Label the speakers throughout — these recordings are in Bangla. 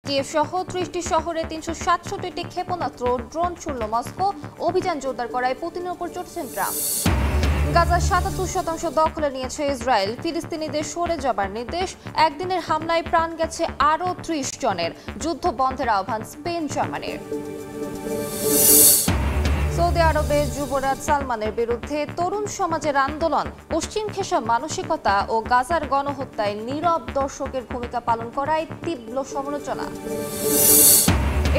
Speaker 1: কিয়েভ সহ ৩০টি শহরে ৩৬৭টি ক্ষেপণাস্ত্র ড্রোন ছুড়ল মস্কো। অভিযান জোরদার করায় পুতিনের উপর চড়ছেন ট্রাম্প। গাজার ৭৭% দখলে নিয়েছে ইসরায়েল। ফিলিস্তিনিদের সরে যাবার নির্দেশ। একদিনের হামলায় প্রাণ গেছে আরও ৩০ জনের। যুদ্ধ বন্ধের আহ্বান স্পেন জার্মানির। সৌদি আরবে যুবরাজ সালমানের বিরুদ্ধে তরুণ সমাজের আন্দোলন। পশ্চিম ঘেঁষা মানসিকতা ও গাজার গণহত্যায় নীরব দর্শকের ভূমিকা পালন করায় তীব্র সমালোচনা।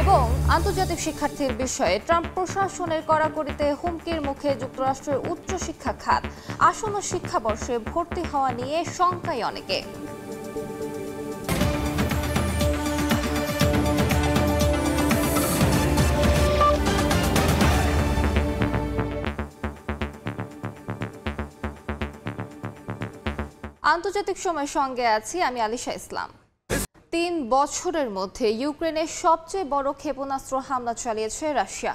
Speaker 1: এবং আন্তর্জাতিক শিক্ষার্থীর বিষয়ে ট্রাম্প প্রশাসনের কড়াকড়িতে হুমকির মুখে যুক্তরাষ্ট্রের উচ্চশিক্ষা খাত। আসন্ন শিক্ষাবর্ষে ভর্তি হওয়া নিয়ে শঙ্কায় অনেকে। আন্তর্জাতিক সময়ের সঙ্গে আছি আমি আলিশা ইসলাম। ৩ বছরের মধ্যে ইউক্রেনের সবচেয়ে বড় ক্ষেপণাস্ত্র হামলা চালিয়েছে রাশিয়া।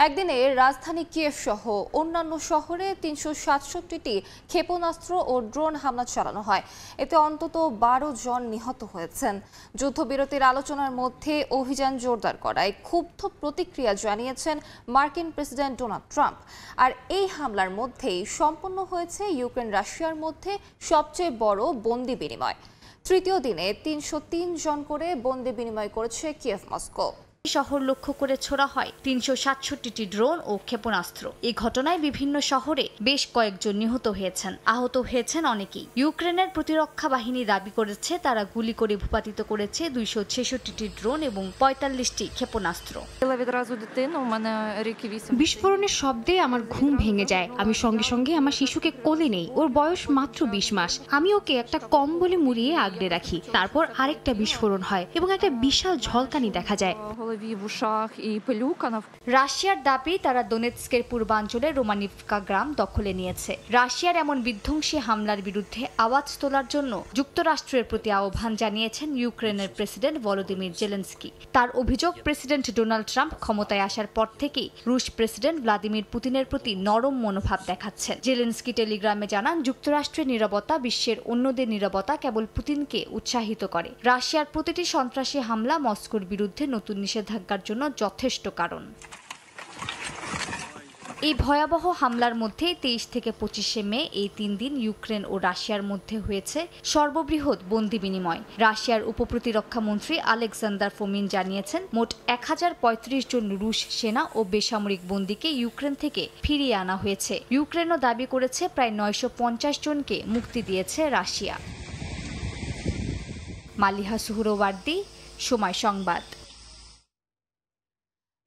Speaker 1: একদিনে রাজধানী কিয়েভ সহ অন্যান্য শহরে ৩৬৭টি ক্ষেপণাস্ত্র ও ড্রোন হামলা চালানো হয়। এতে অন্তত ১২ জন নিহত হয়েছেন। যুদ্ধবিরতির আলোচনার মধ্যে অভিযান জোরদার করায় ক্ষুব্ধ প্রতিক্রিয়া জানিয়েছেন মার্কিন প্রেসিডেন্ট ডোনাল্ড ট্রাম্প। আর এই হামলার মধ্যেই সম্পন্ন হয়েছে ইউক্রেন রাশিয়ার মধ্যে সবচেয়ে বড় বন্দি বিনিময়। তৃতীয় দিনে ৩০৩ জন করে বন্দি বিনিময় করেছে কিয়েভ মস্কো।
Speaker 2: শহর লক্ষ্য করে ছোড়া হয় ৩৬৭টি ড্রোন ও ক্ষেপণাস্ত্র। এই ঘটনায় বিভিন্ন শহরে বেশ কয়েকজন নিহত হয়েছেন, আহত হয়েছেন অনেকেই। ইউক্রেনের প্রতিরক্ষা বাহিনী দাবি করেছে তারা গুলি করে ভূপাতিত করেছে ২৬৬টি ড্রোন এবং ৪৫টি ক্ষেপণাস্ত্র।
Speaker 3: বিস্ফোরণের শব্দে আমার ঘুম ভেঙে যায়। আমি সঙ্গে সঙ্গে আমার শিশুকে কোলে নেই। ওর বয়স মাত্র ২০ মাস। আমি ওকে একটা কম্বলে মুড়িয়ে আগলে রাখি। তারপর আরেকটা বিস্ফোরণ হয় এবং একটা বিশাল ঝলকানি দেখা যায়।
Speaker 2: রাশিয়ার দাবি তারা দোনেৎস্কের পূর্বাঞ্চলে রোমানিভকা গ্রাম দখলে নিয়েছে। রাশিয়ার এমন বিধ্বংসী হামলার বিরুদ্ধে আওয়াজ তোলার জন্য যুক্তরাষ্ট্রের প্রতি আহ্বান জানিয়েছেন ইউক্রেনের প্রেসিডেন্ট ভলোদিমির জেলেনস্কি। তার অভিযোগ, প্রেসিডেন্ট ডোনাল্ড ট্রাম্প ক্ষমতায় আসার পর থেকেই রুশ প্রেসিডেন্ট ভ্লাদিমির পুতিনের প্রতি নরম মনোভাব দেখাচ্ছেন। জেলেনস্কি টেলিগ্রামে জানান, যুক্তরাষ্ট্রের নীরবতা বিশ্বের অন্যদের নীরবতা কেবল পুতিনকে উৎসাহিত করে। রাশিয়ার প্রতিটি সন্ত্রাসী হামলা মস্কোর বিরুদ্ধে নতুন নিষেধাজ্ঞার জন্য যথেষ্ট কারণ। এই ভয়াবহ হামলার মধ্যে ২৩ থেকে ২৫ মে এই ৩ দিন ইউক্রেন ও রাশিয়ার মধ্যে হয়েছে সর্ববৃহৎ বন্দি বিনিময়। রাশিয়ার উপপ্রতিরক্ষা মন্ত্রী আলেকজান্ডার ফোমিন জানিয়েছেন, মোট ১০৩৫ জন রুশ সেনা ও বেসামরিক বন্দীকে ইউক্রেন থেকে ফিরিয়ে আনা হয়েছে। ইউক্রেনও দাবি করেছে প্রায় ৯৫০ জনকে মুক্তি দিয়েছে রাশিয়া। মালিহা সুহরওয়ার্দী, সময় সংবাদ।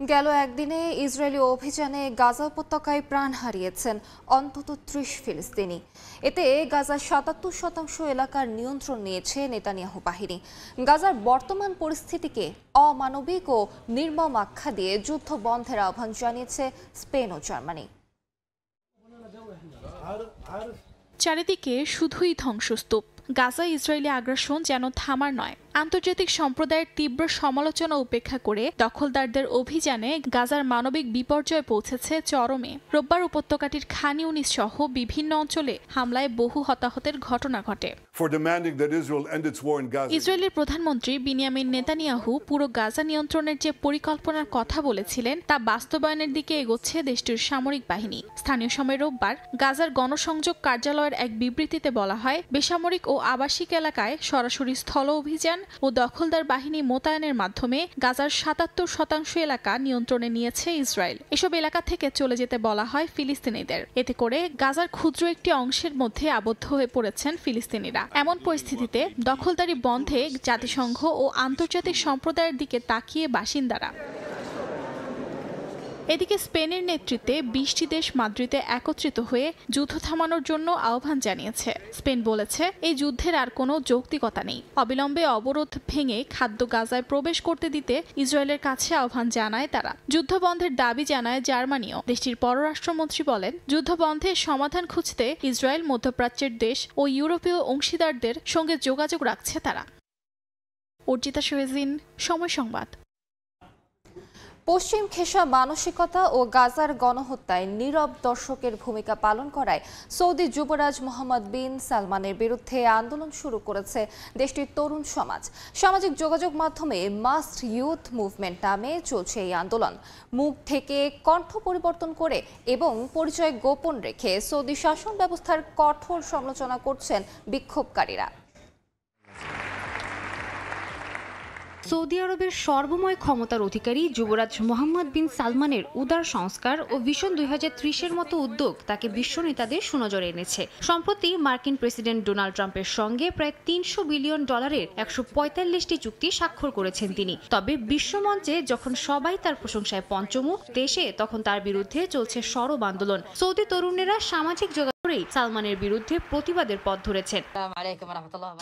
Speaker 1: গেল একদিনে ইসরায়েলি অভিযানে গাজা উপত্যকায় প্রাণ হারিয়েছেন অন্তত ৩০ ফিলিস্তিনি। এতে গাজার ৭৭% এলাকার নিয়ন্ত্রণ নিয়েছে নেতানিয়াহু বাহিনী। গাজার বর্তমান পরিস্থিতিকে অমানবিক ও নির্মম আখ্যা দিয়ে যুদ্ধ বন্ধের আহ্বান জানিয়েছে স্পেন ও জার্মানি।
Speaker 4: চারিদিকে শুধুই ধ্বংসস্তূপ। গাজা ইসরায়েলি আগ্রাসন যেন থামার নয়। আন্তর্জাতিক সম্প্রদায়ের তীব্র সমালোচনা উপেক্ষা করে দখলদারদের অভিযানে গাজার মানবিক বিপর্যয় পৌঁছেছে চরমে। রোববার উপত্যকাটির খান ইউনিস সহ বিভিন্ন অঞ্চলে হামলায় বহু হতাহতের ঘটনা ঘটে। ইসরায়েলের প্রধানমন্ত্রী বিনিয়ামিন নেতানিয়াহু পুরো গাজা নিয়ন্ত্রণের যে পরিকল্পনার কথা বলেছিলেন তা বাস্তবায়নের দিকে এগোচ্ছে দেশটির সামরিক বাহিনী। স্থানীয় সময় রোববার গাজার গণসংযোগ কার্যালয়ের এক বিবৃতিতে বলা হয়, বেসামরিক ও আবাসিক এলাকায় সরাসরি স্থল অভিযান ও দখলদার বাহিনী মোতায়েনের মাধ্যমে গাজার ৭৭% এলাকা নিয়ন্ত্রণে নিয়েছে ইসরায়েল। এসব এলাকা থেকে চলে যেতে বলা হয় ফিলিস্তিনিদের। এতে করে গাজার ক্ষুদ্র একটি অংশের মধ্যে আবদ্ধ হয়ে পড়েছেন ফিলিস্তিনিরা। এমন পরিস্থিতিতে দখলদারি বন্ধে জাতিসংঘ ও আন্তর্জাতিক সম্প্রদায়ের দিকে তাকিয়ে বাসিন্দারা। এদিকে স্পেনের নেতৃত্বে ২০টি দেশ মাদ্রিদে একত্রিত হয়ে যুদ্ধ থামানোর জন্য আহ্বান জানিয়েছে। স্পেন বলেছে, এই যুদ্ধের আর কোনো যৌক্তিকতা নেই। অবিলম্বে অবরোধ ভেঙে খাদ্য গাজায় প্রবেশ করতে দিতে ইসরায়েলের কাছে আহ্বান জানায় তারা। যুদ্ধবন্ধের দাবি জানায় জার্মানিও। দেশটির পররাষ্ট্রমন্ত্রী বলেন, যুদ্ধবন্ধের সমাধান খুঁজতে ইসরায়েল মধ্যপ্রাচ্যের দেশ ও ইউরোপীয় অংশীদারদের সঙ্গে যোগাযোগ রাখছে তারা। অর্জিতা সোয়েজিন, সময় সংবাদ।
Speaker 1: পশ্চিম খেসা মানসিকতা ও গাজার গণহত্যায় নীরব দর্শকের ভূমিকা পালন করায় সৌদি যুবরাজ মোহাম্মদ বিন সালমানের বিরুদ্ধে আন্দোলন শুরু করেছে দেশটির তরুণ সমাজ। সামাজিক যোগাযোগ মাধ্যমে মাস্ট ইউথ মুভমেন্ট নামে চলছে এই আন্দোলন। মুখ থেকে কণ্ঠ পরিবর্তন করে এবং পরিচয় গোপন রেখে সৌদি শাসন ব্যবস্থার কঠোর সমালোচনা করছেন বিক্ষোভকারীরা।
Speaker 3: সৌদি আরবের সর্বময় ক্ষমতার অধিকারী যুবরাজ মোহাম্মদ বিন সালমানের উদার সংস্কার ও ভিশন 2030-এর মতো উদ্যোগ তাকে বিশ্ব নেতাদের সুনজরে এনেছে। সম্প্রতি মার্কিন প্রেসিডেন্ট ডোনাল্ড ট্রাম্পের সঙ্গে প্রায় $300 বিলিয়ন 145টি চুক্তি স্বাক্ষর করেছেন তিনি। তবে বিশ্বমঞ্চে যখন সবাই তার প্রশংসায় পঞ্চমুখ, দেশে তখন তার বিরুদ্ধে চলছে সরব আন্দোলন। সৌদি তরুণেরা সামাজিক যোগাযোগেই সালমানের বিরুদ্ধে প্রতিবাদের পথ ধরেছেন।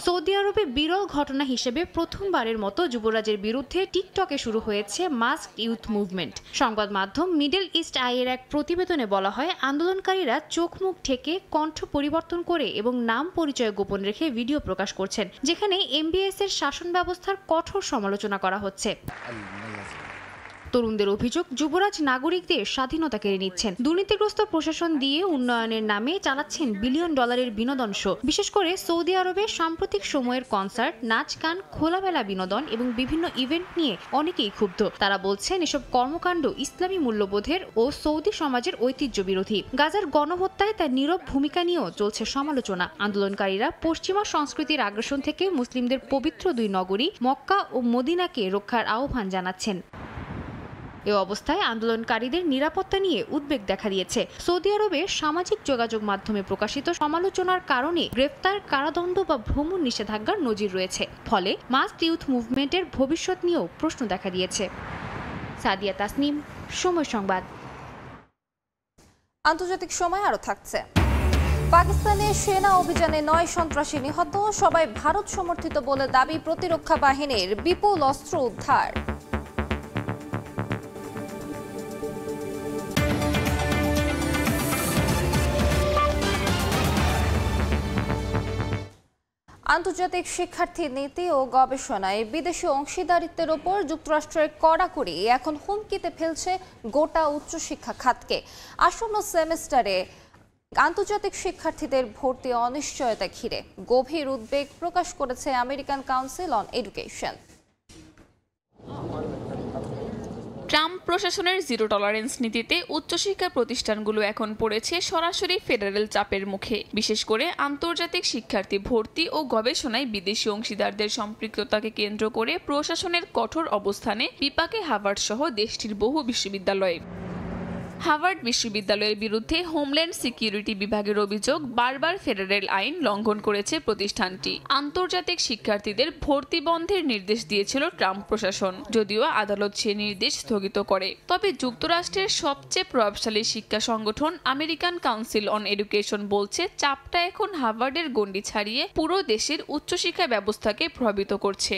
Speaker 3: সৌদি আরবে বিরল ঘটনা হিসেবে প্রথমবারের মতো যুবরাজের বিরুদ্ধে টিকটকে শুরু হয়েছে মাস্ক ইউথ মুভমেন্ট। সংবাদ মাধ্যম মিডল ইস্ট আইয়ের এক প্রতিবেদনে বলা হয়, আন্দোলনকারীরা চোখ মুখ ঢেকে কণ্ঠ পরিবর্তন করে এবং নাম পরিচয় গোপন রেখে ভিডিও প্রকাশ করছেন, যেখানে এমবিএস এর শাসন ব্যবস্থার কঠোর সমালোচনা করা হচ্ছে। তরুণদের অভিযোগ, যুবরাজ নাগরিকদের স্বাধীনতা কেড়ে নিচ্ছেন, দুর্নীতিগ্রস্ত প্রশাসন দিয়ে উন্নয়নের নামে চালাচ্ছেন $1 বিলিয়ন বিনোদন শো। বিশেষ করে সৌদি আরবে সাম্প্রতিক সময়ের কনসার্ট, নাচ গান, খোলামেলা বিনোদন এবং বিভিন্ন ইভেন্ট নিয়ে অনেকেই ক্ষুব্ধ। তারা বলছেন এসব কর্মকাণ্ড ইসলামী মূল্যবোধের ও সৌদি সমাজের ঐতিহ্য বিরোধী। গাজার গণহত্যায় তার নীরব ভূমিকা নিয়েও চলছে সমালোচনা। আন্দোলনকারীরা পশ্চিমা সংস্কৃতির আগ্রাসন থেকে মুসলিমদের পবিত্র দুই নগরী মক্কা ও মদিনাকে রক্ষার আহ্বান জানাচ্ছেন। এ অবস্থায় আন্দোলনকারীদের নিরাপত্তা নিয়ে উদ্বেগ দেখা দিয়েছে। সৌদি আরবে সামাজিক যোগাযোগ মাধ্যমে প্রকাশিত সমালোচনার কারণে গ্রেফতার, কারাদণ্ড বা ভ্রমণ নিষেধাজ্ঞার নজির রয়েছে। ফলে মাস্ট ইউথ মুভমেন্টের ভবিষ্যৎ নিয়েও প্রশ্ন দেখা দিয়েছে। সাদিয়া তাসনিম, সময় সংবাদ।
Speaker 1: আন্তর্জাতিক সময় আরো থাকছে। পাকিস্তানে সেনা অভিযানে 9 সন্ত্রাসী নিহত, সবাই ভারত সমর্থিত বলে দাবি প্রতিরক্ষা বাহিনীর, বিপুল অস্ত্র উদ্ধার। আন্তর্জাতিক শিক্ষার্থী নীতি ও গবেষণায় বিদেশি অংশীদারিত্বের ওপর যুক্তরাষ্ট্রের কড়াকড়ি এখন হুমকিতে ফেলছে গোটা উচ্চশিক্ষা খাতকে। আসন্ন সেমিস্টারে আন্তর্জাতিক শিক্ষার্থীদের ভর্তি অনিশ্চয়তা ঘিরে গভীর উদ্বেগ প্রকাশ করেছে American council on education.
Speaker 5: Trump প্রশাসনের জিরো টলারেন্স নীতিতে উচ্চশিক্ষা প্রতিষ্ঠানগুলো এখন পড়েছে সরাসরি ফেডারেল চাপের মুখে। বিশেষ করে আন্তর্জাতিক শিক্ষার্থী ভর্তি ও গবেষণায় বিদেশি অংশীদারদের সম্পৃক্ততাকে কেন্দ্র করে প্রশাসনের কঠোর অবস্থানে বিপাকে হার্ভার্ড সহ দেশটির বহু বিশ্ববিদ্যালয়। হার্ভার্ড বিশ্ববিদ্যালয়ের বিরুদ্ধে হোমল্যান্ড সিকিউরিটি বিভাগের অভিযোগ, বারবার ফেডারেল আইন লঙ্ঘন করেছে প্রতিষ্ঠানটি। আন্তর্জাতিক শিক্ষার্থীদের ভর্তি বন্ধের নির্দেশ দিয়েছিল ট্রাম্প প্রশাসন, যদিও আদালত সে নির্দেশ স্থগিত করে। তবে যুক্তরাষ্ট্রের সবচেয়ে প্রভাবশালী শিক্ষা সংগঠন আমেরিকান কাউন্সিল অন এডুকেশন বলছে, চাপটা এখন হার্ভার্ডের গণ্ডি ছাড়িয়ে পুরো দেশের উচ্চশিক্ষা ব্যবস্থাকে প্রভাবিত করছে।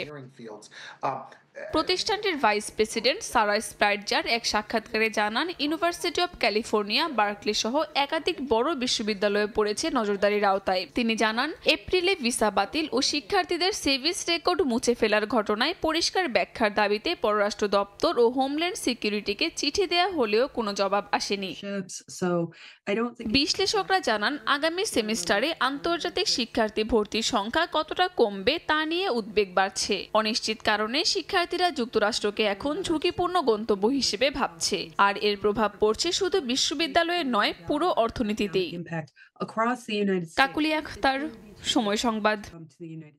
Speaker 5: প্রতিষ্ঠানটির ভাইস প্রেসিডেন্ট সারা স্প্রাইটজার এক সাক্ষাৎকারে জানান, ইউনিভার্সিটি অব ক্যালিফোর্নিয়া, বার্কলি সহ একাধিক বড় বিশ্ববিদ্যালয়ে পড়েছে নজরদারির আওতায়। তিনি জানান, এপ্রিলে ভিসা বাতিল ও শিক্ষার্থীদের সেভিস রেকর্ড মুছে ফেলার ঘটনায় পরিষ্কার ব্যাখ্যার দাবিতে পররাষ্ট্র দপ্তর ও হোমল্যান্ড সিকিউরিটিকে চিঠি দেয়া হলেও কোনো জবাব আসেনি। বিশ্লেষকরা জানান, আগামী সেমিস্টারে আন্তর্জাতিক শিক্ষার্থী ভর্তির সংখ্যা কতটা কমবে তা নিয়ে উদ্বেগ বাড়ছে। অনিশ্চিত কারণে শিক্ষার্থীরা যুক্তরাষ্ট্রকে এখন ঝুঁকিপূর্ণ গন্তব্য হিসেবে ভাবছে, আর এর প্রভাব পড়ছে শুধু বিশ্ববিদ্যালয়ে নয়, পুরো অর্থনীতিতেই। কাকুলি আখতার, সময় সংবাদ।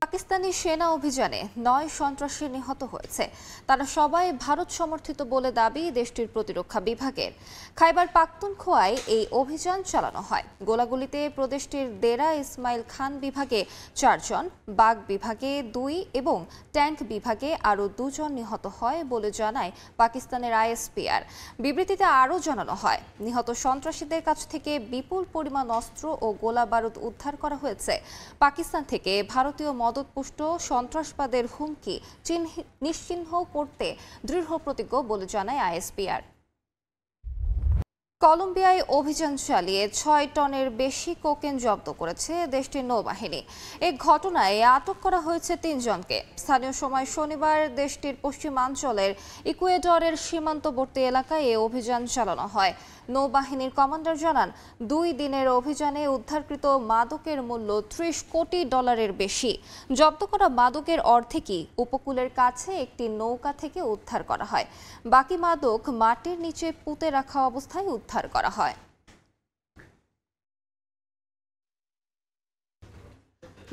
Speaker 1: পাকিস্তানি সেনা অভিযানে 9 সন্ত্রাসী নিহত হয়েছে। তারা সবাই ভারত সমর্থিত বলে দাবি দেশটির প্রতিরক্ষা বিভাগের। খাইবার পাখতুনখোয়ায় এই অভিযান চালানো হয়। গোলাগুলিতে প্রদেশটির দেরা ইসমাইল খান বিভাগে 4 জন, বাগ বিভাগে 2 এবং ট্যাঙ্ক বিভাগে আরও 2 জন নিহত হয় বলে জানায় পাকিস্তানের আইএসপিআর। বিবৃতিতে আরও জানানো হয়, নিহত সন্ত্রাসীদের কাছ থেকে বিপুল পরিমাণ অস্ত্র ও গোলা বারুদ উদ্ধার করা হয়েছে। পাকিস্তান থেকে ভারতীয় মদতপুষ্ট সন্ত্রাসবাদের হুমকি নিশ্চিহ্ন করতে দৃঢ় প্রতিজ্ঞ বলে জানায় আইএসপিআর। কলম্বিয়ায় অভিযান চালিয়ে ৬ টনের বেশি কোকেন জব্দ করেছে দেশটির নৌবাহিনী। এই ঘটনায় আটক করা হয়েছে ৩ জনকে। স্থানীয় সময় শনিবার দেশটির পশ্চিমাঞ্চলের ইকুয়েডরের সীমান্তবর্তী এলাকায় এই অভিযান চালানো হয়। নৌবাহিনীর কমান্ডার জানান, ২ দিনের অভিযানে উদ্ধারকৃত মাদকের মূল্য $৩০ কোটি বেশি। জব্দ করা মাদকের অর্ধেকই উপকূলের কাছে একটি নৌকা থেকে উদ্ধার করা হয়। বাকি মাদক মাটির নিচে পুঁতে রাখা অবস্থায় উদ্ধার করা হয়।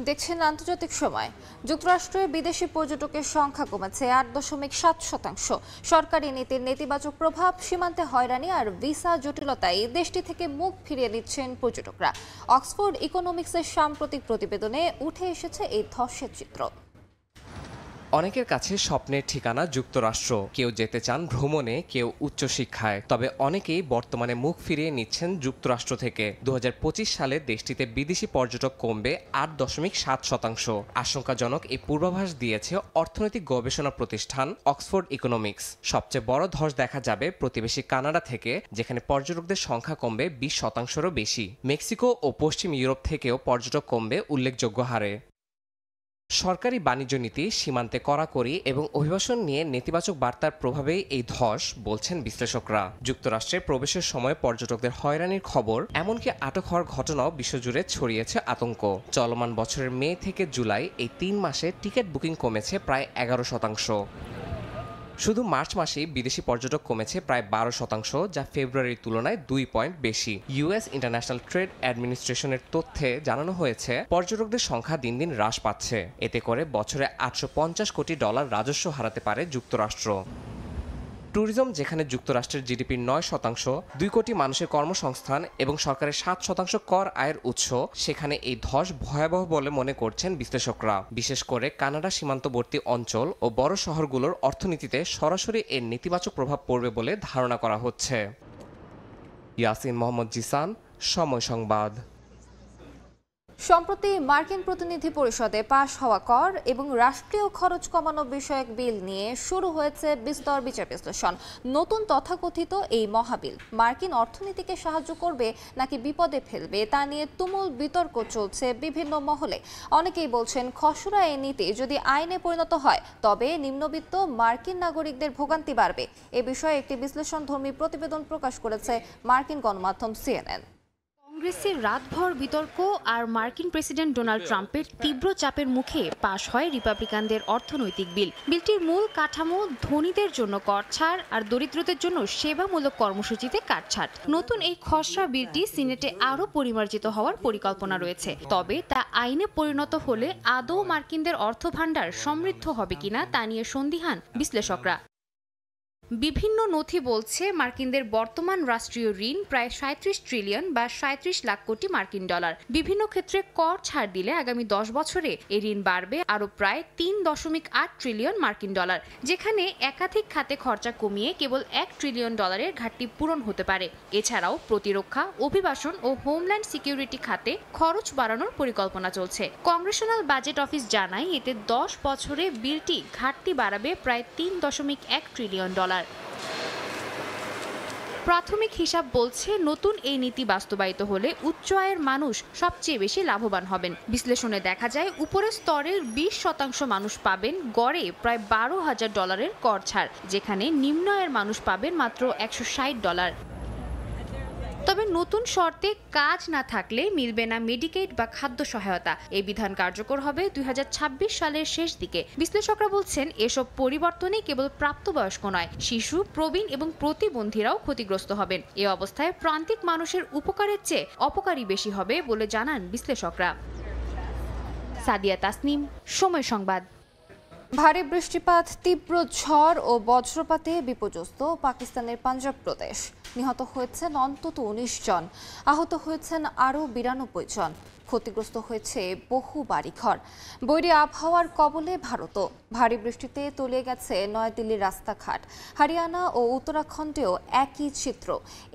Speaker 1: দেখছেন আন্তর্জাতিক সময়। যুক্তরাষ্ট্রে বিদেশি পর্যটকের সংখ্যা কমেছে ৮.৭%। সরকারি নীতির নেতিবাচক প্রভাব, সীমান্তে হয়রানি আর ভিসা জটিলতায় দেশটি থেকে মুখ ফিরিয়ে নিচ্ছেন পর্যটকরা। অক্সফোর্ড ইকোনমিক্সের সাম্প্রতিক প্রতিবেদনে উঠে এসেছে এই ধসের চিত্র।
Speaker 6: অনেকের কাছে স্বপ্নের ঠিকানা যুক্তরাষ্ট্র। কেউ যেতে চান ভ্রমণে, কেউ উচ্চশিক্ষায়। তবে অনেকেই বর্তমানে মুখ ফিরিয়ে নিচ্ছেন যুক্তরাষ্ট্র থেকে। ২০২৫ সালে দেশটিতে বিদেশি পর্যটক কমবে ৮.৭%। আশঙ্কাজনক এই পূর্বাভাস দিয়েছে অর্থনৈতিক গবেষণা প্রতিষ্ঠান অক্সফোর্ড ইকোনমিক্স। সবচেয়ে বড় ধস দেখা যাবে প্রতিবেশী কানাডা থেকে, যেখানে পর্যটকদের সংখ্যা কমবে 20%-রও বেশি। মেক্সিকো ও পশ্চিম ইউরোপ থেকেও পর্যটক কমবে উল্লেখযোগ্য হারে। সরকারি বাণিজ্য নীতি, সীমান্তে কড়াকড়ি এবং অভিবাসন নিয়ে নেতিবাচক বার্তার প্রভাবেই এই ধস, বলছেন বিশ্লেষকরা। যুক্তরাষ্ট্রে প্রবেশের সময় পর্যটকদের হয়রানির খবর, এমনকি আটক হওয়ার ঘটনাও বিশ্বজুড়ে ছড়িয়েছে আতঙ্ক। চলমান বছরের মে থেকে জুলাই এই 3 মাসে টিকিট বুকিং কমেছে প্রায় 11%। শুধু মার্চ মাসেই বিদেশি পর্যটক কমেছে প্রায় 12%, যা ফেব্রুয়ারির তুলনায় 2 পয়েন্ট বেশি। ইউএস ইন্টারন্যাশনাল ট্রেড অ্যাডমিনিস্ট্রেশনের তথ্যে জানানো হয়েছে পর্যটকদের সংখ্যা দিন দিন হ্রাস পাচ্ছে। এতে করে বছরে $850 কোটি রাজস্ব হারাতে পারে যুক্তরাষ্ট্র। ট্যুরিজম, যেখানে যুক্তরাষ্ট্রের জিডিপির 9%, 2 কোটি মানুষের কর্মসংস্থান এবং সরকারের 7% কর আয়ের উৎস, সেখানে এই ধস ভয়াবহ বলে মনে করছেন বিশ্লেষকরা। বিশেষ করে কানাডা সীমান্তবর্তী অঞ্চল ও বড় শহরগুলোর অর্থনীতিতে সরাসরি এর নেতিবাচক প্রভাব পড়বে বলে ধারণা করা হচ্ছে। ইয়াসিন মোহাম্মদ জিসান, সময় সংবাদ।
Speaker 1: সম্প্রতি মার্কিন প্রতিনিধি পরিষদে পাশ হওয়া কর এবং রাষ্ট্রীয় খরচ কমানো বিষয়ক বিল নিয়ে শুরু হয়েছে বিস্তর বিচার বিশ্লেষণ। নতুন তথাকথিত এই মহাবিল মার্কিন অর্থনীতিকে সাহায্য করবে নাকি বিপদে ফেলবে তা নিয়ে তুমুল বিতর্ক চলছে বিভিন্ন মহলে। অনেকেই বলছেন, খসড়া এই নীতি যদি আইনে পরিণত হয় তবে নিম্নবিত্ত মার্কিন নাগরিকদের ভোগান্তি বাড়বে। এ বিষয়ে একটি বিশ্লেষণধর্মী প্রতিবেদন প্রকাশ করেছে মার্কিন গণমাধ্যম CNN।
Speaker 3: কংগ্রেসের রাতভর বিতর্ক আর মার্কিন প্রেসিডেন্ট ডোনাল্ড ট্রাম্পের তীব্র চাপের মুখে পাশ হয় রিপাবলিকানদের অর্থনৈতিক বিল। বিলটির মূল কাঠামো ধনীদের জন্য কর ছাড় আর দরিদ্রদের জন্য সেবামূলক কর্মসূচিতে কাটছাট। নতুন এই খসড়া বিলটি সিনেটে আরও পরিমার্জিত হওয়ার পরিকল্পনা রয়েছে। তবে তা আইনে পরিণত হলে আদৌ মার্কিনদের অর্থভাণ্ডার সমৃদ্ধ হবে কিনা তা নিয়ে সন্দিহান বিশ্লেষকরা। বিভিন্ন নথি বলছে মার্কিনদের বর্তমান রাষ্ট্রীয় ঋণ প্রায় 37 ট্রিলিয়ন বা 37 লাখ কোটি মার্কিন ডলার। বিভিন্ন ক্ষেত্রে কর ছাড় দিলে আগামী 10 বছরে এই ঋণ বাড়বে আরও প্রায় 3.8 ট্রিলিয়ন মার্কিন ডলার, যেখানে একাধিক খাতে খরচা কমিয়ে কেবল $1 ট্রিলিয়ন ঘাটতি পূরণ হতে পারে। এছাড়াও প্রতিরক্ষা, অভিবাসন ও হোমল্যান্ড সিকিউরিটি খাতে খরচ বাড়ানোর পরিকল্পনা চলছে। কংগ্রেশনাল বাজেট অফিস জানায়, এতে 10 বছরে বিলটি ঘাটতি বাড়াবে প্রায় $3.1 ট্রিলিয়ন। প্রাথমিক হিসাব বলছে, নতুন এই নীতি বাস্তবায়িত হলে উচ্চ আয়ের মানুষ সবচেয়ে বেশি লাভবান হবেন। বিশ্লেষণে দেখা যায়, উপরের স্তরের 20% মানুষ পাবেন গড়ে প্রায় $12,000 কর ছাড়, যেখানে নিম্ন আয়ের মানুষ পাবেন মাত্র $160। তবে নতুন শর্তে কাজ না থাকলে মিলবে না মেডিকেড বা খাদ্য সহায়তা। এই বিধান কার্যকর হবে 2026 সালের শেষ দিকে। বিশ্লেষকরা বলছেন, এসব পরিবর্তনে কেবল প্রাপ্তবয়স্ক নয়, শিশু, প্রবীণ এবং প্রতিবন্ধীরাও ক্ষতিগ্রস্ত হবেন। এ অবস্থায় প্রান্তিক মানুষের উপকারের চেয়ে অপকারই বেশি হবে বলে জানান বিশ্লেষকরা। সাদিয়া তাসনিম, সময় সংবাদ।
Speaker 1: ভারী বৃষ্টিপাত, তীব্র ঝড় ও বজ্রপাতে বিপর্যস্ত পাকিস্তানের পাঞ্জাব প্রদেশ। নিহত হয়েছেন অন্তত 19 জন, আহত হয়েছেন আরও 92 জন। ক্ষতিগ্রস্ত হয়েছে বহু বাড়িঘর। বৈরী আবহাওয়ার কবলে ভারতও। ভারী বৃষ্টিতে তলিয়ে গেছে নয়াদিল্লির রাস্তাঘাট। হরিয়ানা ও উত্তরাখণ্ডেও একই চিত্র।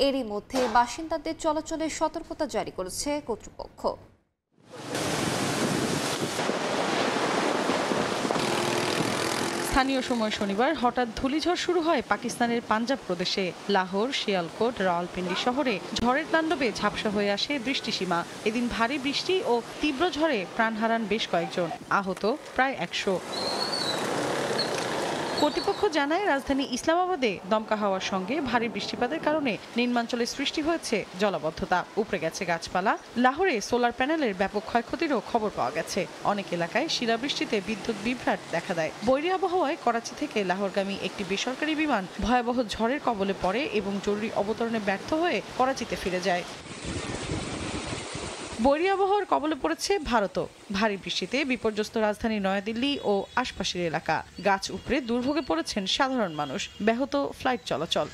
Speaker 1: এরই মধ্যে বাসিন্দাদের চলাচলের সতর্কতা জারি করেছে কর্তৃপক্ষ।
Speaker 7: স্থানীয় সময় শনিবার হঠাৎ ধূলিঝড় শুরু হয় পাকিস্তানের পাঞ্জাব প্রদেশে। লাহোর, শিয়ালকোট, রাওয়ালপিন্ডি শহরে ঝড়ের তাণ্ডবে ঝাপসা হয়ে আসে বৃষ্টিসীমা। এদিন ভারী বৃষ্টি ও তীব্র ঝড়ে প্রাণ হারান বেশ কয়েকজন, আহত প্রায় 100। কর্তৃপক্ষ জানায়, রাজধানী ইসলামাবাদে দমকা হাওয়ার সঙ্গে ভারী বৃষ্টিপাতের কারণে নিম্নাঞ্চলে সৃষ্টি হয়েছে জলাবদ্ধতা, উপড়ে গেছে গাছপালা। লাহোরে সোলার প্যানেলের ব্যাপক ক্ষয়ক্ষতিরও খবর পাওয়া গেছে। অনেক এলাকায় শিলাবৃষ্টিতে বিদ্যুৎ বিভ্রাট দেখা দেয়। বৈরী আবহাওয়ায় করাচি থেকে লাহোরগামী একটি বেসরকারি বিমান ভয়াবহ ঝড়ের কবলে পড়ে এবং জরুরি অবতরণে ব্যর্থ হয়ে করাচিতে ফিরে যায়। বৈরী আবহাওয়ার কবলে পড়েছে ভারতও। ভারী বৃষ্টিতে বিপর্যস্ত রাজধানী নয়াদিল্লি ও আশপাশের এলাকা। গাছ উপড়ে দুর্ভোগে পড়েছেন সাধারণ মানুষ, ব্যাহত ফ্লাইট চলাচল।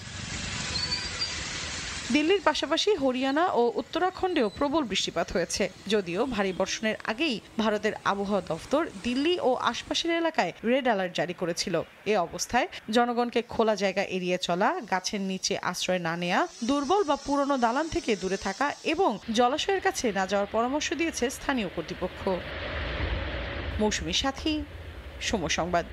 Speaker 7: দিল্লির পাশাপাশি হরিয়ানা ও উত্তরাখণ্ডেও প্রবল বৃষ্টিপাত হয়েছে। যদিও ভারী বর্ষণের আগেই ভারতের আবহাওয়া দফতর দিল্লি ও আশপাশের এলাকায় রেড অ্যালার্ট জারি করেছিল। এ অবস্থায় জনগণকে খোলা জায়গা এড়িয়ে চলা, গাছের নিচে আশ্রয় না নেওয়া, দুর্বল বা পুরনো দালান থেকে দূরে থাকা এবং জলাশয়ের কাছে না যাওয়ার পরামর্শ দিয়েছে স্থানীয় কর্তৃপক্ষ। মৌসুমী সাথী, সময় সংবাদ।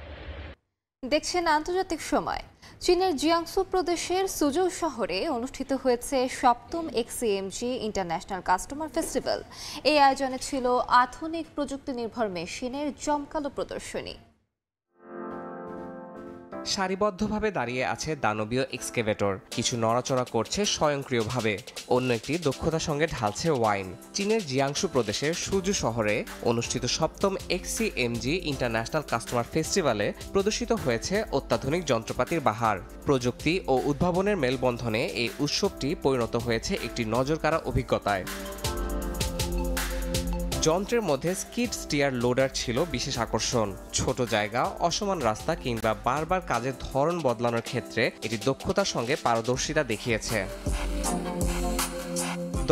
Speaker 1: দেখছেন আন্তর্জাতিক সময়। চীনের জিয়াংসু প্রদেশের সুজৌ শহরে অনুষ্ঠিত হয়েছে ৭ম এক্সিএমজি ইন্টারন্যাশনাল কাস্টমার ফেস্টিভ্যাল। এই আয়োজনে ছিল আধুনিক প্রযুক্তি নির্ভর মেশিনের জমকালো প্রদর্শনী।
Speaker 6: সারিবদ্ধভাবে দাঁড়িয়ে আছে দানবীয় এক্সকেভেটর, কিছু নড়াচড়া করছে স্বয়ংক্রিয়ভাবে, অন্য একটি দক্ষতার সঙ্গে ঢালছে ওয়াইন। চীনের জিয়াংসু প্রদেশের সুজু শহরে অনুষ্ঠিত ৭ম এক্সিএমজি ইন্টারন্যাশনাল কাস্টমার ফেস্টিভ্যালে প্রদর্শিত হয়েছে অত্যাধুনিক যন্ত্রপাতির বাহার। প্রযুক্তি ও উদ্ভাবনের মেলবন্ধনে এই উৎসবটি পরিণত হয়েছে একটি নজরকাড়া অভিজ্ঞতায়। যন্ত্রের মধ্যে স্কিড স্টিয়ার লোডার ছিল বিশেষ আকর্ষণ। ছোট জায়গা, অসমান রাস্তা কিংবা বারবার কাজের ধরন বদলানোর ক্ষেত্রে এটি দক্ষতার সঙ্গে পারদর্শিতা দেখিয়েছে।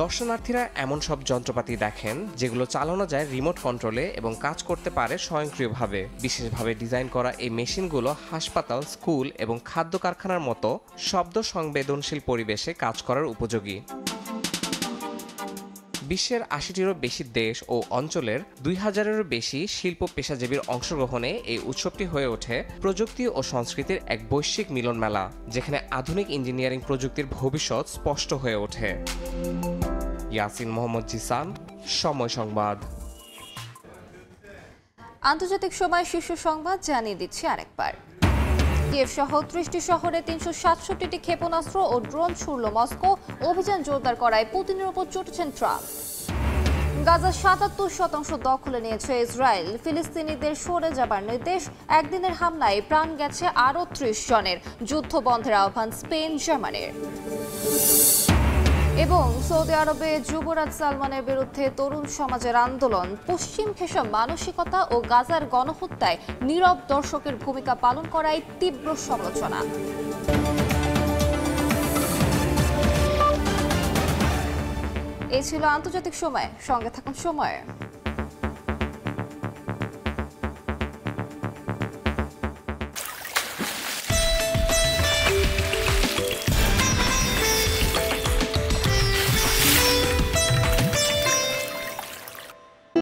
Speaker 6: দর্শনার্থীরা এমন সব যন্ত্রপাতি দেখেন যেগুলো চালানো যায় রিমোট কন্ট্রোলে এবং কাজ করতে পারে স্বয়ংক্রিয়ভাবে। বিশেষভাবে ডিজাইন করা এই মেশিনগুলো হাসপাতাল, স্কুল এবং খাদ্য কারখানার মতো শব্দ সংবেদনশীল পরিবেশে কাজ করার উপযোগী। বিশ্বের ৮০টিরও বেশি দেশ ও অঞ্চলের ২০০০-এরও বেশি শিল্প পেশাজীবীর অংশগ্রহণে এই উৎসবটি হয়ে ওঠে প্রযুক্তি ও সংস্কৃতির এক বৈশ্বিক মিলন মেলা, যেখানে আধুনিক ইঞ্জিনিয়ারিং প্রযুক্তির ভবিষ্যৎ স্পষ্ট হয়ে ওঠে। ইয়াসিন মোহাম্মদ জিসান, সময় সংবাদ।
Speaker 1: আন্তর্জাতিক সময় শীর্ষ সংবাদ জানিয়ে দিচ্ছি আরেকবার। কিয়েভ সহ ৩০টি শহরে ৩৬৭টি ক্ষেপণাস্ত্র ও ড্রোন ছুড়ল মস্কো। অভিযান জোরদার করায় পুতিনের উপর চটেছেন ট্রাম্প। গাজা ৭৭% দখলে নিয়েছে ইসরায়েল। ফিলিস্তিনিদের সরে যাবার নির্দেশ। একদিনের হামলায় প্রাণ গেছে আরও ৩০ জনের। যুদ্ধ বন্ধের আহ্বান স্পেন, জার্মানির। এবং সৌদি আরবে যুবরাজ সালমানের বিরুদ্ধে তরুণ সমাজের আন্দোলন। পশ্চিম ঘেঁষা মানসিকতা ও গাজার গণহত্যায় নীরব দর্শকের ভূমিকা পালন করায় তীব্র সমালোচনা। এই ছিল আন্তর্জাতিক সময়। সঙ্গে থাকুন সময়।